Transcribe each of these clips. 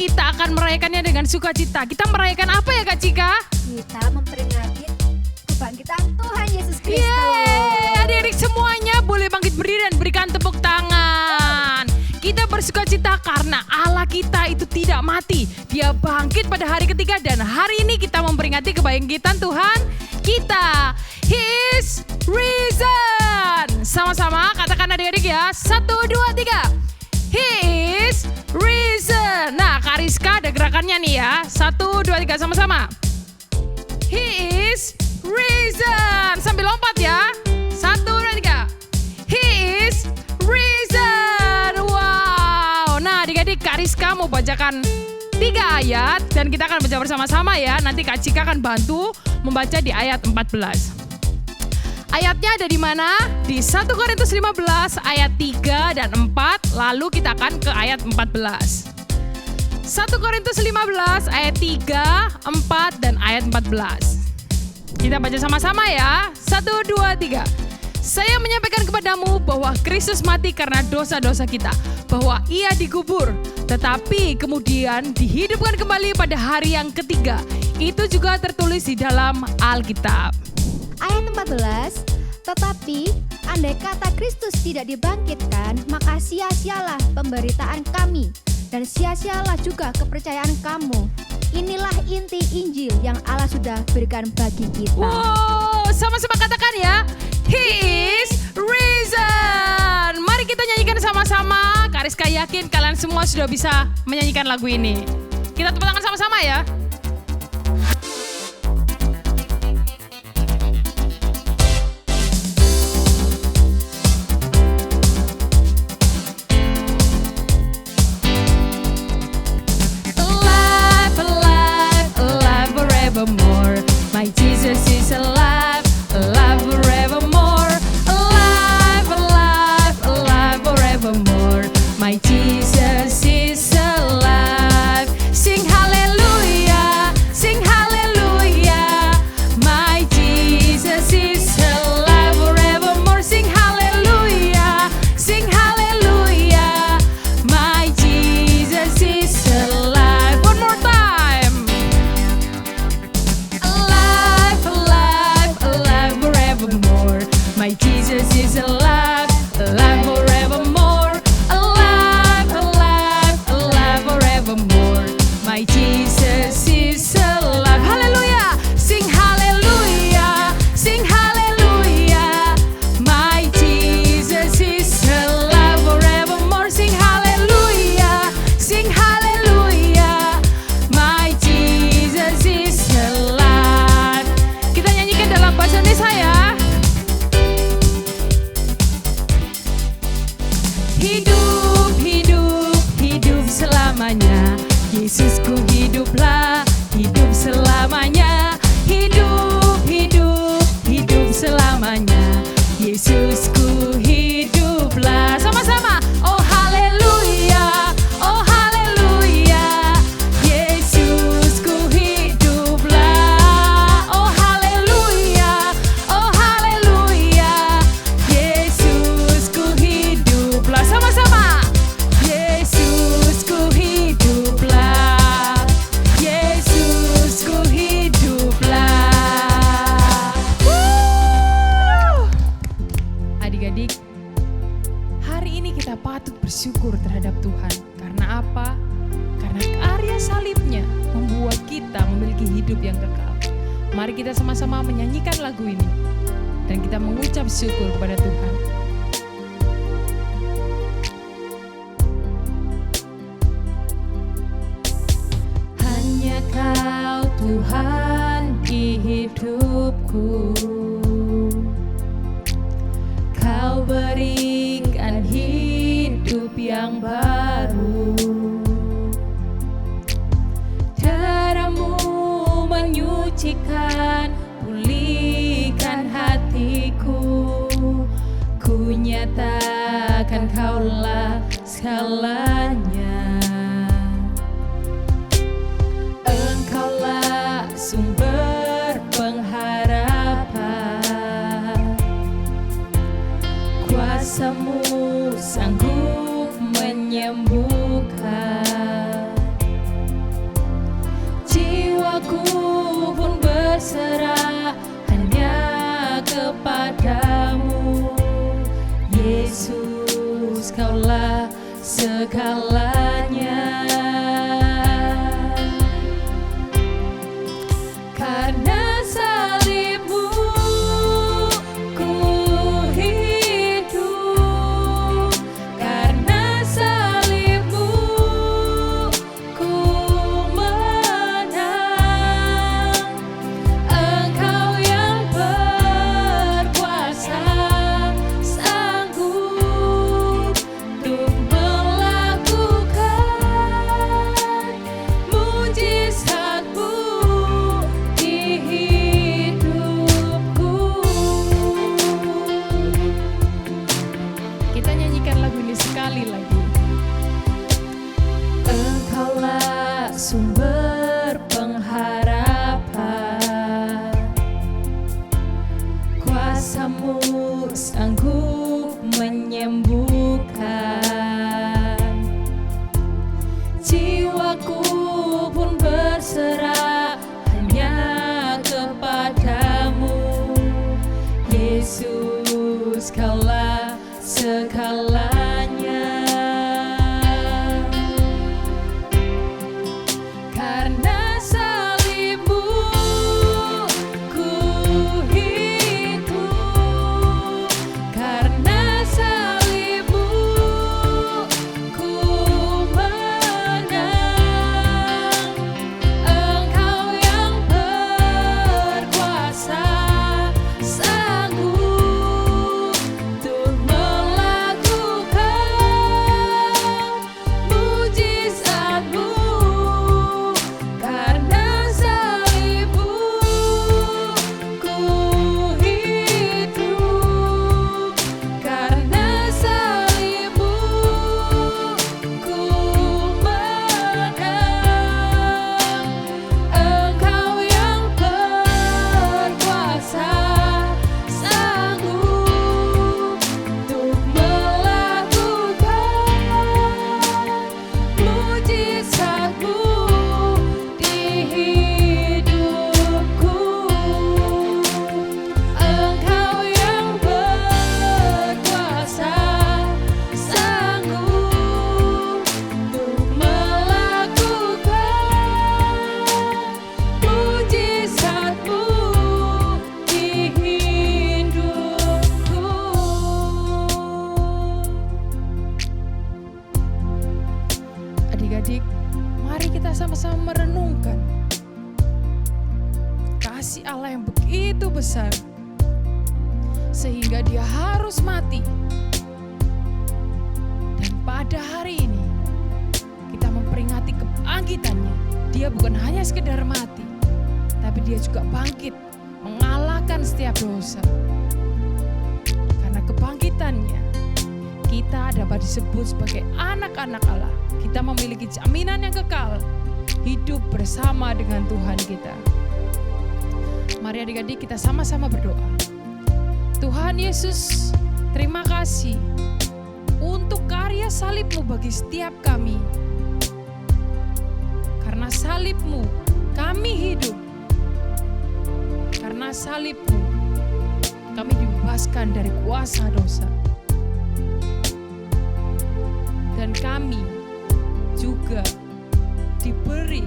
kita akan merayakannya dengan sukacita. Kita merayakan apa ya Kak Cika? Kita memperingati kebangkitan Tuhan Yesus Kristus. Yeay, adik-adik semuanya boleh bangkit berdiri dan berikan tepuk tangan. Kita bersukacita karena Allah kita itu tidak mati. Dia bangkit pada hari ketiga dan hari ini kita memperingati kebangkitan Tuhan kita. He is risen. Sama-sama katakan adik-adik ya. 1, 2, 3. He is risen. Nah Kak Rizka ada gerakannya nih ya. 1, 2, 3 sama-sama. He is risen. Sambil lompat ya. 1, 2, 3. He is risen. Wow. Nah adik-adik Kak Rizka mau bacakan 3 ayat. Dan kita akan baca bersama-sama ya. Nanti Kak Cika akan bantu membaca di ayat 14. Ayatnya ada di mana? Di 1 Korintus 15 ayat 3 dan 4. Lalu kita akan ke ayat 14. 1 Korintus 15 ayat 3, 4 dan ayat 14. Kita baca sama-sama ya. 1, 2, 3. Saya menyampaikan kepadamu bahwa Kristus mati karena dosa-dosa kita, bahwa ia dikubur, tetapi kemudian dihidupkan kembali pada hari yang ketiga. Itu juga tertulis di dalam Alkitab. Ayat 14, tetapi andai kata Kristus tidak dibangkitkan, maka sia-sialah pemberitaan kami dan sia-sialah juga kepercayaan kamu. Inilah inti Injil yang Allah sudah berikan bagi kita. Wow, sama-sama katakan ya. He is risen. Mari kita nyanyikan sama-sama. Kak Rizka yakin kalian semua sudah bisa menyanyikan lagu ini. Kita tepuk tangan sama-sama ya. Forevermore, my Jesus is alive, alive forevermore, alive, alive, alive forevermore, my Jesus is alive. Sing hallelujah, sing hallelujah, my Jesus is alive forevermore. Sing hallelujah, sing hallelujah, my Jesus is alive. One more time. My Jesus is alive, alive forevermore, alive, alive, alive forevermore. My Jesus is alive. Hallelujah! Sing hallelujah, sing hallelujah. My Jesus is alive forevermore. Sing hallelujah, sing hallelujah. My Jesus is alive. Kita nyanyikan dalam bahasa Indonesia ya. Hidup, hidup, hidup selamanya. Yesusku hiduplah, hidup selamanya. Hidup, hidup, hidup selamanya. Yesusku hiduplah. Sama-sama. Oh haleluya, oh haleluya. Yesusku hiduplah. Oh haleluya, oh haleluya. Yesusku hiduplah. Sama-sama. Yesusku hiduplah. Yesusku hiduplah. Adik-adik, hari ini kita patut bersyukur terhadap Tuhan. Karena apa? Karena karya salibnya membuat kita memiliki hidup yang kekal. Mari kita sama-sama menyanyikan lagu ini dan kita mengucap syukur kepada Tuhan. Hanya Kau Tuhan di hidupku, Kau berikan hidup yang baru. Darah-Mu menyucikan, pulihkan hatiku. Ku nyatakan Kaulah segalanya. Engkaulah sumber pengharapan. Kuasa-Mu sanggup menyembuhkan. segalanya. Karena salibmu ku hidup, karena salibmu ku menang. Engkau yang berkuasa, sanggup untuk melakukan mujizat-Mu di hidupku. Kita nyanyikan lagu ini sekali lagi. Engkaulah sumber pengharapan, kuasa-Mu sanggup menyembuhkan. Jiwaku pun berserah hanya kepadamu, Yesus, Kaulah segalanya. Karena salibmu ku hidup, karena salibmu ku menang. Engkau yang berkuasa, sanggup untuk melakukan mujizat-Mu. Karena salibmu ku hidup, karena salibmu ku menang. Engkau yang berkuasa, sanggup untuk melakukan mujizat-Mu di hidupku. Engkau yang berkuasa, sanggup untuk melakukan mujizat-Mu di hidupku. Adik-adik, mari kita sama-sama merenungkan kasih Allah yang begitu besar sehingga Dia harus mati. Dan pada hari ini kita memperingati kebangkitannya. Dia bukan hanya sekedar mati, tapi Dia juga bangkit mengalahkan setiap dosa. Karena kebangkitannya kita dapat disebut sebagai anak-anak Allah. Kita memiliki jaminan yang kekal, hidup bersama dengan Tuhan kita. Mari adik-adik kita sama-sama berdoa. Tuhan Yesus, terima kasih untuk karya salib-Mu bagi setiap kami. Karena salib-Mu kami hidup. Karena salib-Mu kami dibebaskan dari kuasa dosa. Dan kami juga diberi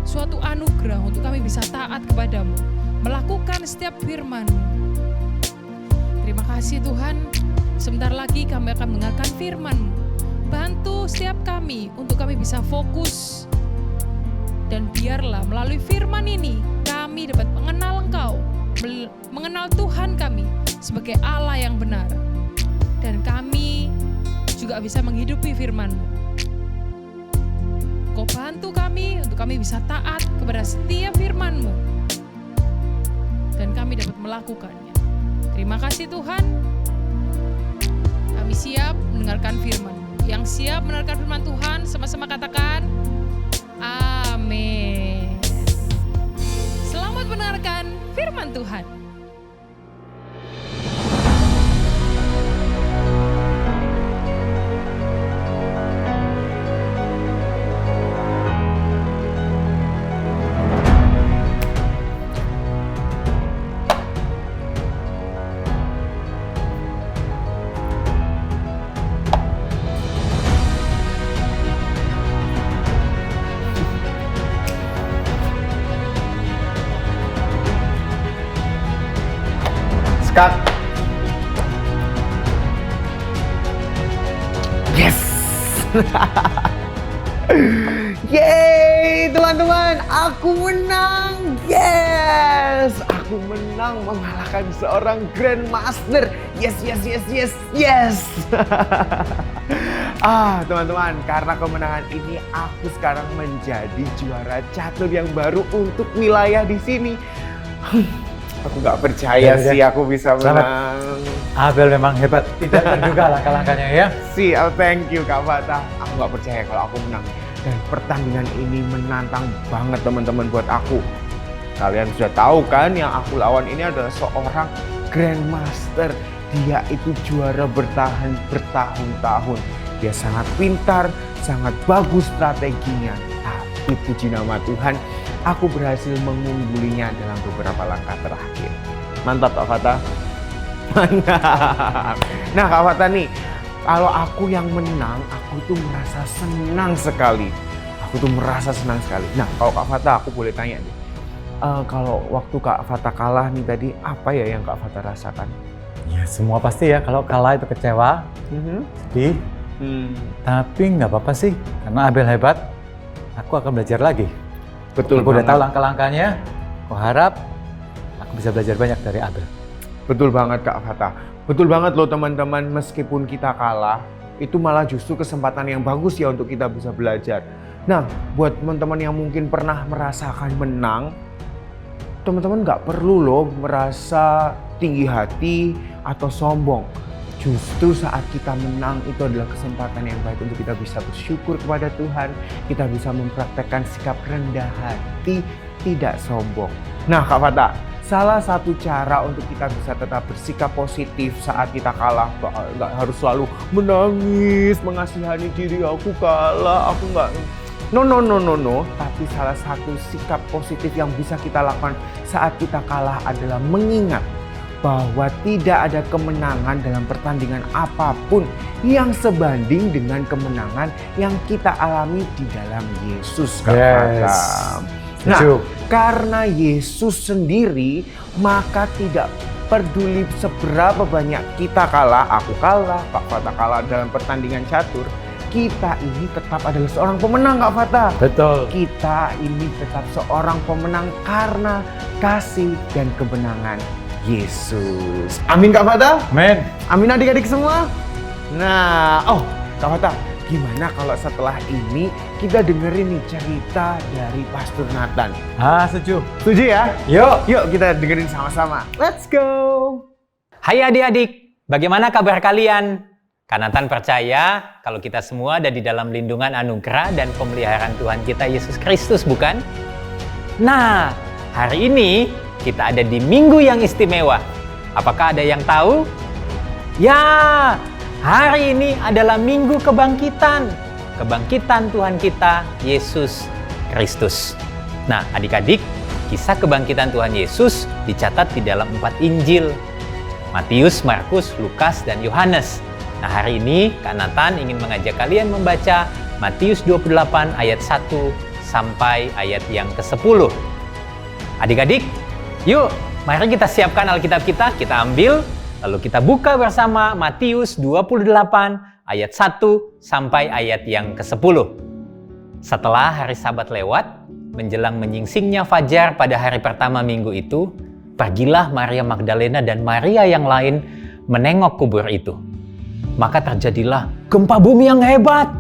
suatu anugerah untuk kami bisa taat kepadamu, melakukan setiap firman-Mu. Terima kasih Tuhan, sebentar lagi kami akan mendengarkan firman-Mu. Bantu setiap kami untuk kami bisa fokus, dan biarlah melalui firman ini kami dapat mengenal Engkau, mengenal Tuhan kami sebagai Allah yang benar. Dan kami juga bisa menghidupi firman-Mu. Kau bantu kami untuk kami bisa taat kepada setiap firman-Mu, dan kami dapat melakukannya. Terima kasih Tuhan. Kami siap mendengarkan firman-Mu. Yang siap mendengarkan firman Tuhan sama-sama katakan amin. Selamat mendengarkan firman Tuhan. Kak. Yes. Yeay, teman-teman, aku menang. Yes, aku menang mengalahkan seorang Grandmaster. Yes. Teman-teman, karena kemenangan ini aku sekarang menjadi juara catur yang baru untuk wilayah di sini. Aku nggak percaya sih aku bisa menang. Abel memang hebat, tidak terduga langkah-langkahnya ya. Thank you Kak Fatah. Aku nggak percaya kalau aku menang. Dan pertandingan ini menantang banget teman-teman buat aku. Kalian sudah tahu kan yang aku lawan ini adalah seorang Grandmaster. Dia itu juara bertahan bertahun-tahun. Dia sangat pintar, sangat bagus strateginya. Tapi puji nama Tuhan, aku berhasil mengunggulinya dalam beberapa langkah terakhir. Mantap Kak Fatah. Mantap. Nah Kak Fatah nih, kalau aku yang menang, aku tuh merasa senang sekali. Nah, kalau Kak Fatah, aku boleh tanya nih. Kalau waktu Kak Fatah kalah nih tadi, apa ya yang Kak Fatah rasakan? Ya semua pasti ya, kalau kalah itu kecewa, sedih. Tapi nggak apa-apa sih, karena Abel hebat. Aku akan belajar lagi. Betul aku banget. Udah tahu langkah-langkahnya. Aku harap aku bisa belajar banyak dari Abel. Betul banget Kak Fatah. Betul banget loh teman-teman, meskipun kita kalah, itu malah justru kesempatan yang bagus ya untuk kita bisa belajar. Nah, buat teman-teman yang mungkin pernah merasakan menang, teman-teman nggak perlu loh merasa tinggi hati atau sombong. Justru saat kita menang itu adalah kesempatan yang baik untuk kita bisa bersyukur kepada Tuhan. Kita bisa mempraktekkan sikap rendah hati, tidak sombong. Nah Kak Fatah, salah satu cara untuk kita bisa tetap bersikap positif saat kita kalah, nggak harus selalu menangis, mengasihani diri, aku kalah, aku nggak. No. Tapi salah satu sikap positif yang bisa kita lakukan saat kita kalah adalah mengingat bahwa tidak ada kemenangan dalam pertandingan apapun yang sebanding dengan kemenangan yang kita alami di dalam Yesus. Nah, karena Yesus sendiri, maka tidak peduli seberapa banyak kita kalah, aku kalah, Kak Fatah kalah dalam pertandingan catur, kita ini tetap adalah seorang pemenang, Kak Fatah. Betul. Kita ini tetap seorang pemenang karena kasih dan kemenangan Yesus. Amin Kak Fatah? Amin. Amin adik-adik semua. Nah, Kak Fatah, gimana kalau setelah ini kita dengerin nih cerita dari Pastor Nathan? Setuju. Setuju ya? Yuk. Yuk kita dengerin sama-sama. Let's go. Hai adik-adik, bagaimana kabar kalian? Kak Nathan percaya kalau kita semua ada di dalam lindungan anugerah dan pemeliharaan Tuhan kita Yesus Kristus, bukan? Nah, hari ini kita ada di minggu yang istimewa. Apakah ada yang tahu? Ya, hari ini adalah minggu kebangkitan. Kebangkitan Tuhan kita, Yesus Kristus. Nah, adik-adik, kisah kebangkitan Tuhan Yesus dicatat di dalam 4 Injil. Matius, Markus, Lukas, dan Yohanes. Nah, hari ini Kak Nathan ingin mengajak kalian membaca Matius 28 ayat 1 sampai ayat yang ke-10. Adik-adik, yuk, mari kita siapkan Alkitab kita ambil, lalu kita buka bersama Matius 28 ayat 1 sampai ayat yang ke-10. Setelah hari Sabat lewat, menjelang menyingsingnya fajar pada hari pertama minggu itu, pergilah Maria Magdalena dan Maria yang lain menengok kubur itu. Maka terjadilah gempa bumi yang hebat,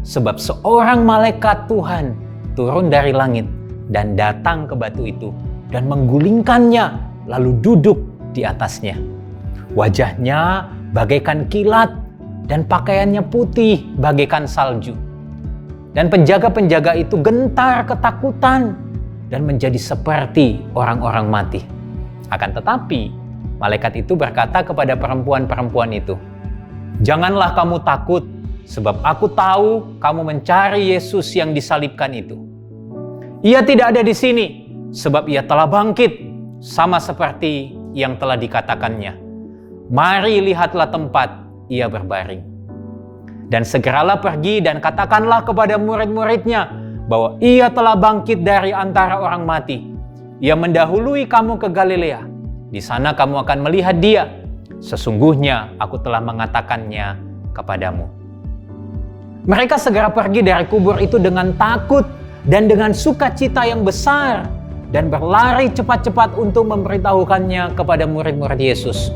sebab seorang malaikat Tuhan turun dari langit dan datang ke batu itu dan menggulingkannya, lalu duduk di atasnya. Wajahnya bagaikan kilat dan pakaiannya putih bagaikan salju. Dan penjaga-penjaga itu gentar ketakutan dan menjadi seperti orang-orang mati. Akan tetapi, malaikat itu berkata kepada perempuan-perempuan itu, "Janganlah kamu takut, sebab aku tahu kamu mencari Yesus yang disalibkan itu. Ia tidak ada di sini, sebab ia telah bangkit, sama seperti yang telah dikatakannya. Mari lihatlah tempat ia berbaring. Dan segeralah pergi dan katakanlah kepada murid-muridnya bahwa ia telah bangkit dari antara orang mati. Ia mendahului kamu ke Galilea. Di sana kamu akan melihat Dia. Sesungguhnya aku telah mengatakannya kepadamu. Mereka segera pergi dari kubur itu dengan takut dan dengan sukacita yang besar, dan berlari cepat-cepat untuk memberitahukannya kepada murid-murid Yesus.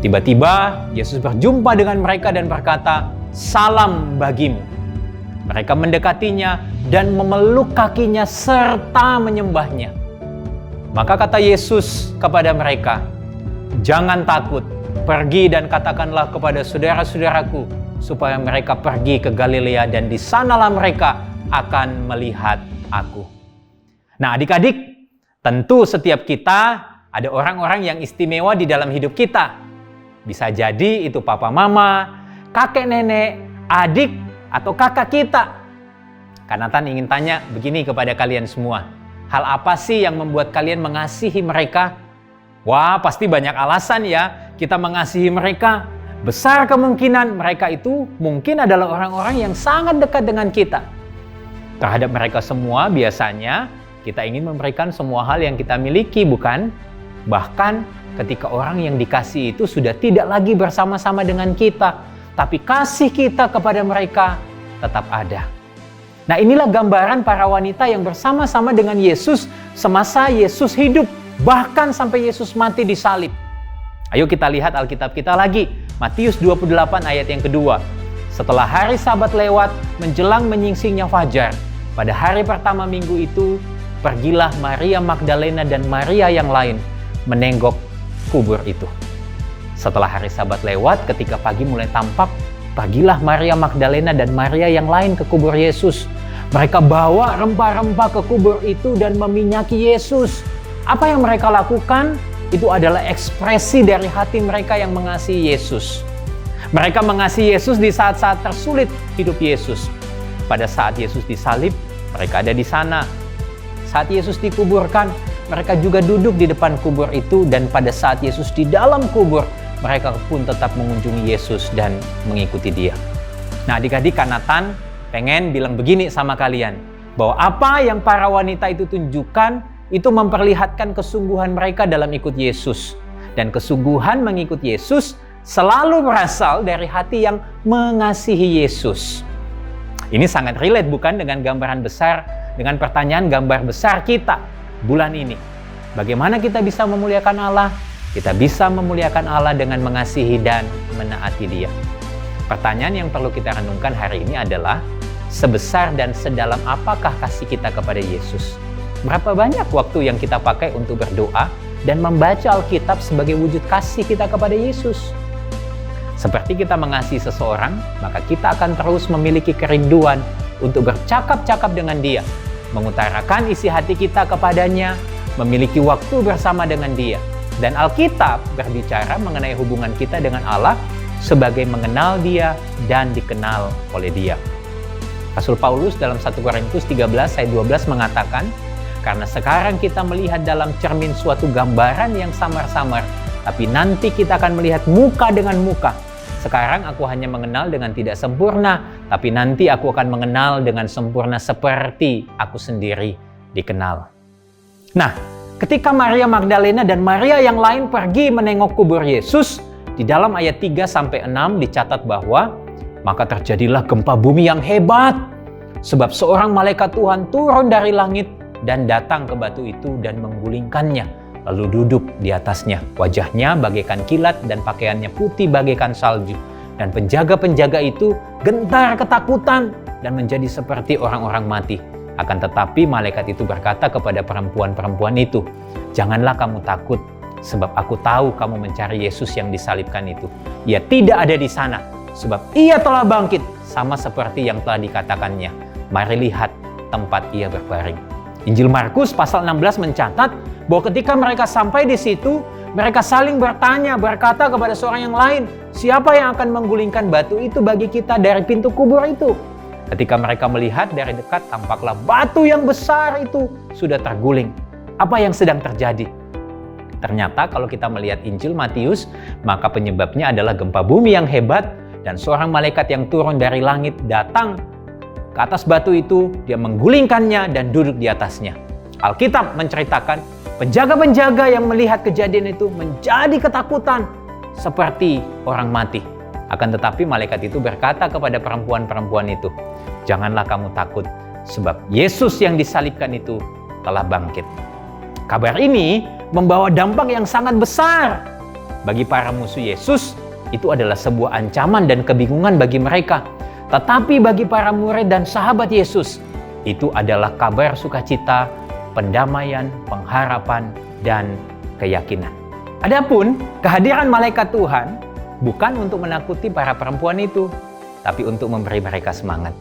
Tiba-tiba Yesus berjumpa dengan mereka dan berkata, "Salam bagimu." Mereka mendekatinya dan memeluk kakinya serta menyembahnya. Maka kata Yesus kepada mereka, "Jangan takut, pergi dan katakanlah kepada saudara-saudaraku supaya mereka pergi ke Galilea dan di sanalah mereka akan melihat aku." Nah, adik-adik, tentu setiap kita ada orang-orang yang istimewa di dalam hidup kita. Bisa jadi itu papa mama, kakek nenek, adik, atau kakak kita. Karena Tan ingin tanya begini kepada kalian semua. Hal apa sih yang membuat kalian mengasihi mereka? Wah, pasti banyak alasan ya kita mengasihi mereka. Besar kemungkinan mereka itu mungkin adalah orang-orang yang sangat dekat dengan kita. Terhadap mereka semua biasanya kita ingin memberikan semua hal yang kita miliki, bukan? Bahkan ketika orang yang dikasihi itu sudah tidak lagi bersama-sama dengan kita, tapi kasih kita kepada mereka tetap ada. Nah, inilah gambaran para wanita yang bersama-sama dengan Yesus semasa Yesus hidup, bahkan sampai Yesus mati di salib. Ayo kita lihat Alkitab kita lagi, Matius 28 ayat yang kedua. Setelah hari Sabat lewat, menjelang menyingsingnya fajar, pada hari pertama minggu itu, pergilah Maria Magdalena dan Maria yang lain menenggok kubur itu. Setelah hari Sabat lewat, ketika pagi mulai tampak, pergilah Maria Magdalena dan Maria yang lain ke kubur Yesus. Mereka bawa rempah-rempah ke kubur itu dan meminyaki Yesus. Apa yang mereka lakukan? Itu adalah ekspresi dari hati mereka yang mengasihi Yesus. Mereka mengasihi Yesus di saat-saat tersulit hidup Yesus. Pada saat Yesus disalib, mereka ada di sana. Saat Yesus dikuburkan, mereka juga duduk di depan kubur itu, dan pada saat Yesus di dalam kubur, mereka pun tetap mengunjungi Yesus dan mengikuti Dia. Nah, adik-adik, Kanatan pengen bilang begini sama kalian, bahwa apa yang para wanita itu tunjukkan, itu memperlihatkan kesungguhan mereka dalam ikut Yesus. Dan kesungguhan mengikut Yesus selalu berasal dari hati yang mengasihi Yesus. Ini sangat relate bukan dengan gambaran besar, dengan pertanyaan gambar besar kita bulan ini. Bagaimana kita bisa memuliakan Allah? Kita bisa memuliakan Allah dengan mengasihi dan menaati Dia. Pertanyaan yang perlu kita renungkan hari ini adalah, sebesar dan sedalam apakah kasih kita kepada Yesus? Berapa banyak waktu yang kita pakai untuk berdoa dan membaca Alkitab sebagai wujud kasih kita kepada Yesus? Seperti kita mengasihi seseorang, maka kita akan terus memiliki kerinduan untuk bercakap-cakap dengan Dia, mengutarakan isi hati kita kepadanya, memiliki waktu bersama dengan Dia. Dan Alkitab berbicara mengenai hubungan kita dengan Allah sebagai mengenal Dia dan dikenal oleh Dia. Rasul Paulus dalam 1 Korintus 13 ayat 12 mengatakan, "Karena sekarang kita melihat dalam cermin suatu gambaran yang samar-samar, tapi nanti kita akan melihat muka dengan muka. Sekarang aku hanya mengenal dengan tidak sempurna, tapi nanti aku akan mengenal dengan sempurna seperti aku sendiri dikenal." Nah, ketika Maria Magdalena dan Maria yang lain pergi menengok kubur Yesus, di dalam ayat 3-6 dicatat bahwa, "Maka terjadilah gempa bumi yang hebat, sebab seorang malaikat Tuhan turun dari langit dan datang ke batu itu dan menggulingkannya, lalu duduk di atasnya. Wajahnya bagaikan kilat dan pakaiannya putih bagaikan salju. Dan penjaga-penjaga itu gentar ketakutan dan menjadi seperti orang-orang mati. Akan tetapi malaikat itu berkata kepada perempuan-perempuan itu, 'Janganlah kamu takut, sebab aku tahu kamu mencari Yesus yang disalibkan itu. Ia tidak ada di sana, sebab Ia telah bangkit, sama seperti yang telah dikatakannya. Mari lihat tempat Ia berbaring.'" Injil Markus pasal 16 mencatat bahwa ketika mereka sampai di situ, mereka saling bertanya, berkata kepada seorang yang lain, "Siapa yang akan menggulingkan batu itu bagi kita dari pintu kubur itu?" Ketika mereka melihat dari dekat, tampaklah batu yang besar itu sudah terguling. Apa yang sedang terjadi? Ternyata kalau kita melihat Injil Matius, maka penyebabnya adalah gempa bumi yang hebat dan seorang malaikat yang turun dari langit datang ke atas batu itu, dia menggulingkannya dan duduk di atasnya. Alkitab menceritakan penjaga-penjaga yang melihat kejadian itu menjadi ketakutan seperti orang mati. Akan tetapi malaikat itu berkata kepada perempuan-perempuan itu, "Janganlah kamu takut, sebab Yesus yang disalibkan itu telah bangkit." Kabar ini membawa dampak yang sangat besar. Bagi para musuh Yesus, itu adalah sebuah ancaman dan kebingungan bagi mereka. Tetapi bagi para murid dan sahabat Yesus, itu adalah kabar sukacita, pendamaian, pengharapan, dan keyakinan. Adapun kehadiran malaikat Tuhan bukan untuk menakuti para perempuan itu, tapi untuk memberi mereka semangat.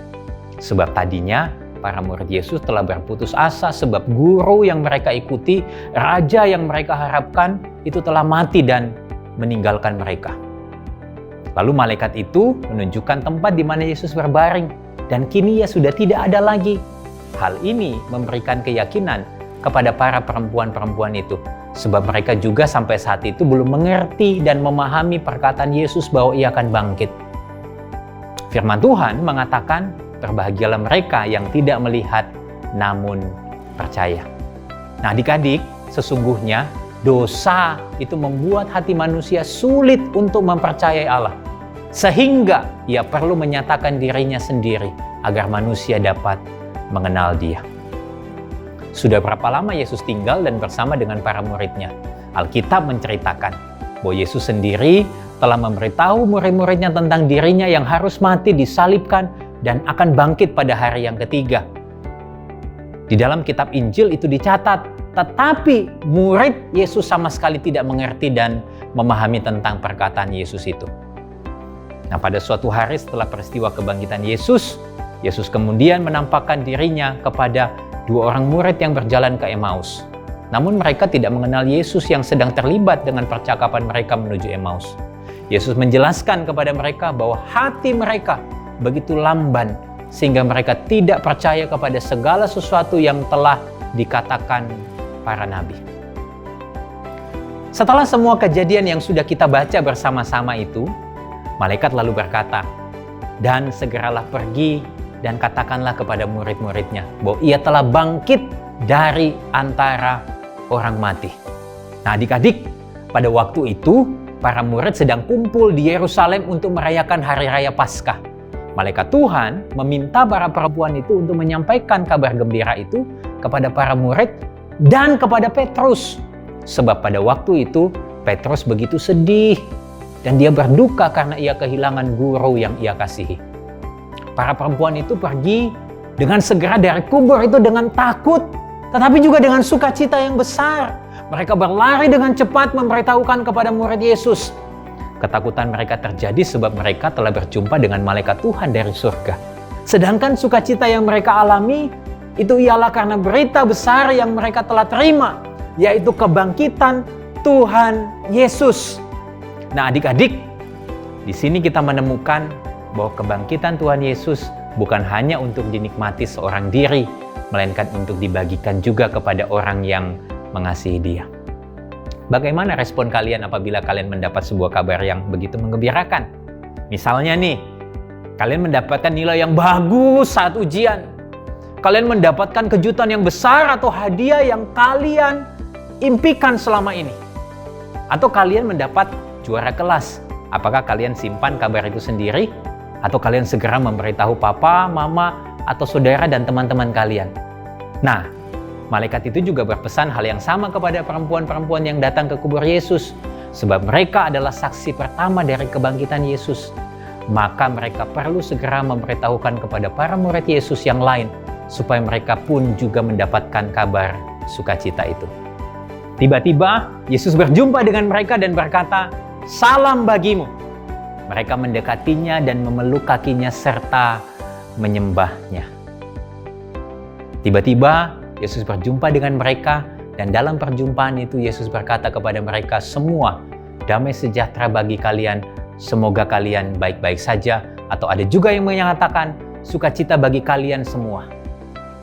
Sebab tadinya para murid Yesus telah berputus asa sebab guru yang mereka ikuti, raja yang mereka harapkan, itu telah mati dan meninggalkan mereka. Lalu malaikat itu menunjukkan tempat di mana Yesus berbaring, dan kini ia sudah tidak ada lagi. Hal ini memberikan keyakinan kepada para perempuan-perempuan itu, sebab mereka juga sampai saat itu belum mengerti dan memahami perkataan Yesus bahwa ia akan bangkit. Firman Tuhan mengatakan, "Berbahagialah mereka yang tidak melihat namun percaya." Nah, adik-adik, sesungguhnya dosa itu membuat hati manusia sulit untuk mempercayai Allah, sehingga ia perlu menyatakan dirinya sendiri agar manusia dapat mengenal Dia. Sudah berapa lama Yesus tinggal dan bersama dengan para muridnya? Alkitab menceritakan bahwa Yesus sendiri telah memberitahu murid-muridnya tentang dirinya yang harus mati, disalibkan, dan akan bangkit pada hari yang ketiga. Di dalam kitab Injil itu dicatat, tetapi murid Yesus sama sekali tidak mengerti dan memahami tentang perkataan Yesus itu. Nah, pada suatu hari setelah peristiwa kebangkitan Yesus, Yesus kemudian menampakkan dirinya kepada 2 orang murid yang berjalan ke Emmaus. Namun mereka tidak mengenal Yesus yang sedang terlibat dengan percakapan mereka menuju Emmaus. Yesus menjelaskan kepada mereka bahwa hati mereka begitu lamban sehingga mereka tidak percaya kepada segala sesuatu yang telah dikatakan para nabi. Setelah semua kejadian yang sudah kita baca bersama-sama itu, malaikat lalu berkata, "Dan segeralah pergi dan katakanlah kepada murid-muridnya bahwa ia telah bangkit dari antara orang mati." Nah, adik-adik, pada waktu itu para murid sedang kumpul di Yerusalem untuk merayakan Hari Raya Paskah. Malaikat Tuhan meminta para perempuan itu untuk menyampaikan kabar gembira itu kepada para murid dan kepada Petrus. Sebab pada waktu itu Petrus begitu sedih dan dia berduka karena ia kehilangan guru yang ia kasihi. Para perempuan itu pergi dengan segera dari kubur itu dengan takut, tetapi juga dengan sukacita yang besar. Mereka berlari dengan cepat memberitahukan kepada murid Yesus. Ketakutan mereka terjadi sebab mereka telah berjumpa dengan malaikat Tuhan dari surga. Sedangkan sukacita yang mereka alami itu ialah karena berita besar yang mereka telah terima, yaitu kebangkitan Tuhan Yesus. Nah, adik-adik, di sini kita menemukan bahwa kebangkitan Tuhan Yesus bukan hanya untuk dinikmati seorang diri, melainkan untuk dibagikan juga kepada orang yang mengasihi Dia. Bagaimana respon kalian apabila kalian mendapat sebuah kabar yang begitu menggembirakan? Misalnya nih, kalian mendapatkan nilai yang bagus saat ujian. Kalian mendapatkan kejutan yang besar atau hadiah yang kalian impikan selama ini. Atau kalian mendapat juara kelas. Apakah kalian simpan kabar itu sendiri? Atau kalian segera memberitahu papa, mama, atau saudara dan teman-teman kalian? Nah, malaikat itu juga berpesan hal yang sama kepada perempuan-perempuan yang datang ke kubur Yesus. Sebab mereka adalah saksi pertama dari kebangkitan Yesus. Maka mereka perlu segera memberitahukan kepada para murid Yesus yang lain, supaya mereka pun juga mendapatkan kabar sukacita itu. Tiba-tiba, Yesus berjumpa dengan mereka dan berkata, "Salam bagimu." Mereka mendekatinya dan memeluk kakinya serta menyembahnya. Tiba-tiba, Yesus berjumpa dengan mereka dan dalam perjumpaan itu Yesus berkata kepada mereka semua, "Damai sejahtera bagi kalian, semoga kalian baik-baik saja." Atau ada juga yang mengatakan, "Sukacita bagi kalian semua."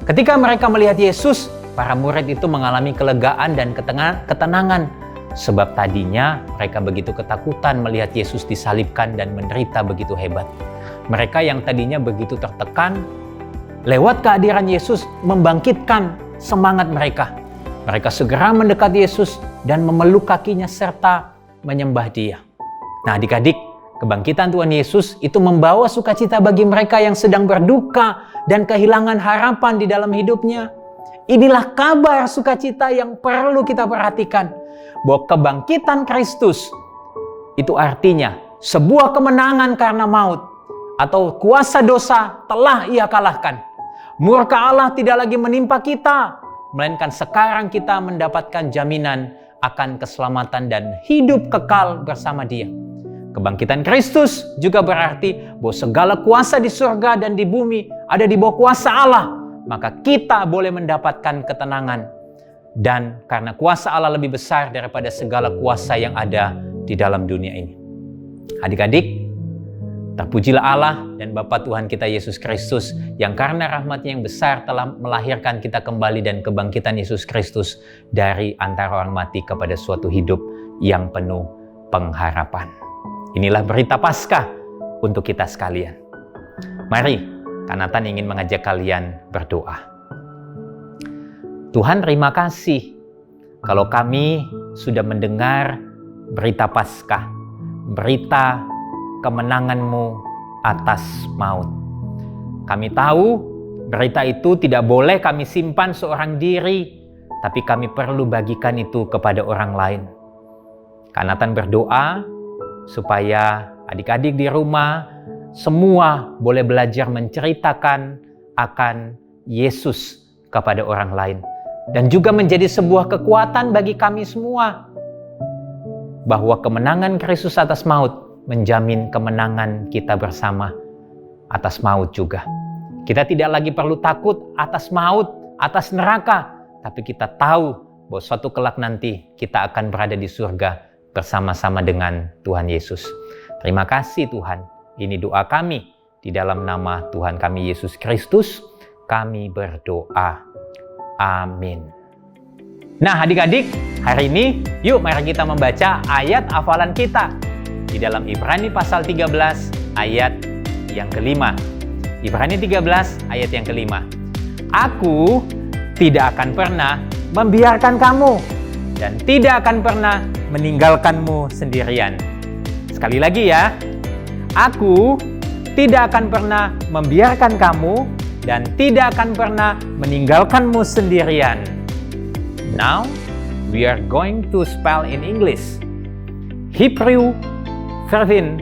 Ketika mereka melihat Yesus, para murid itu mengalami kelegaan dan ketenangan. Sebab tadinya mereka begitu ketakutan melihat Yesus disalibkan dan menderita begitu hebat. Mereka yang tadinya begitu tertekan, lewat kehadiran Yesus membangkitkan semangat mereka. Mereka segera mendekat Yesus dan memeluk kakinya serta menyembah Dia. Nah, adik-adik, kebangkitan Tuhan Yesus itu membawa sukacita bagi mereka yang sedang berduka dan kehilangan harapan di dalam hidupnya. Inilah kabar sukacita yang perlu kita perhatikan, bahwa kebangkitan Kristus itu artinya sebuah kemenangan karena maut, atau kuasa dosa telah Ia kalahkan. Murka Allah tidak lagi menimpa kita, melainkan sekarang kita mendapatkan jaminan akan keselamatan dan hidup kekal bersama Dia. Kebangkitan Kristus juga berarti bahwa segala kuasa di surga dan di bumi ada di bawah kuasa Allah. Maka kita boleh mendapatkan ketenangan. Dan karena kuasa Allah lebih besar daripada segala kuasa yang ada di dalam dunia ini. Adik-adik, terpujilah Allah dan Bapa Tuhan kita Yesus Kristus yang karena rahmat-Nya yang besar telah melahirkan kita kembali dan kebangkitan Yesus Kristus dari antara orang mati kepada suatu hidup yang penuh pengharapan. Inilah berita Paskah untuk kita sekalian. Mari, Kanatan ingin mengajak kalian berdoa. Tuhan, terima kasih kalau kami sudah mendengar berita Paskah, berita kemenangan-Mu atas maut. Kami tahu berita itu tidak boleh kami simpan seorang diri, tapi kami perlu bagikan itu kepada orang lain. Kanatan berdoa supaya adik-adik di rumah semua boleh belajar menceritakan akan Yesus kepada orang lain. Dan juga menjadi sebuah kekuatan bagi kami semua, bahwa kemenangan Kristus atas maut menjamin kemenangan kita bersama atas maut juga. Kita tidak lagi perlu takut atas maut, atas neraka, tapi kita tahu bahwa suatu kelak nanti kita akan berada di surga bersama-sama dengan Tuhan Yesus. Terima kasih Tuhan. Ini doa kami di dalam nama Tuhan kami Yesus Kristus. Kami berdoa. Amin. Nah, adik-adik, hari ini yuk mari kita membaca ayat hafalan kita di dalam Ibrani pasal 13 ayat yang kelima. Ibrani 13 ayat yang kelima. Aku tidak akan pernah membiarkan kamu dan tidak akan pernah meninggalkanmu sendirian. Sekali lagi ya. Aku tidak akan pernah membiarkan kamu dan tidak akan pernah meninggalkanmu sendirian. Now, we are going to spell in English. Hebrew 13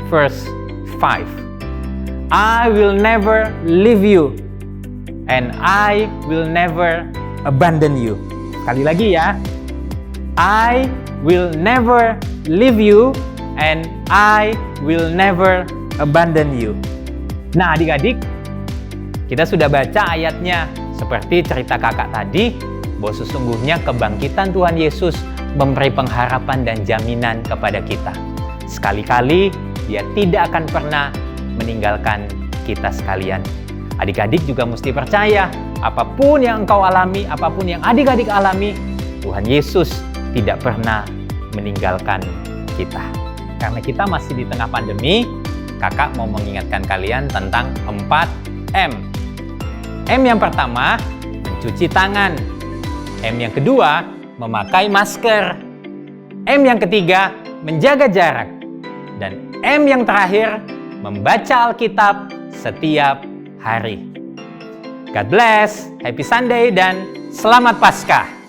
verse 5. I will never leave you and I will never abandon you. Sekali lagi ya. I will never leave you and I will never abandon you. Nah, adik-adik, kita sudah baca ayatnya seperti cerita kakak tadi, bahwa sesungguhnya kebangkitan Tuhan Yesus memberi pengharapan dan jaminan kepada kita. Sekali-kali Dia tidak akan pernah meninggalkan kita sekalian. Adik-adik juga mesti percaya, apapun yang engkau alami, apapun yang adik-adik alami, Tuhan Yesus tidak pernah meninggalkan kita. Karena kita masih di tengah pandemi, kakak mau mengingatkan kalian tentang 4M. M yang pertama, mencuci tangan. M yang kedua, memakai masker. M yang ketiga, menjaga jarak. Dan M yang terakhir, membaca Alkitab setiap hari. God bless, Happy Sunday, dan Selamat Paskah!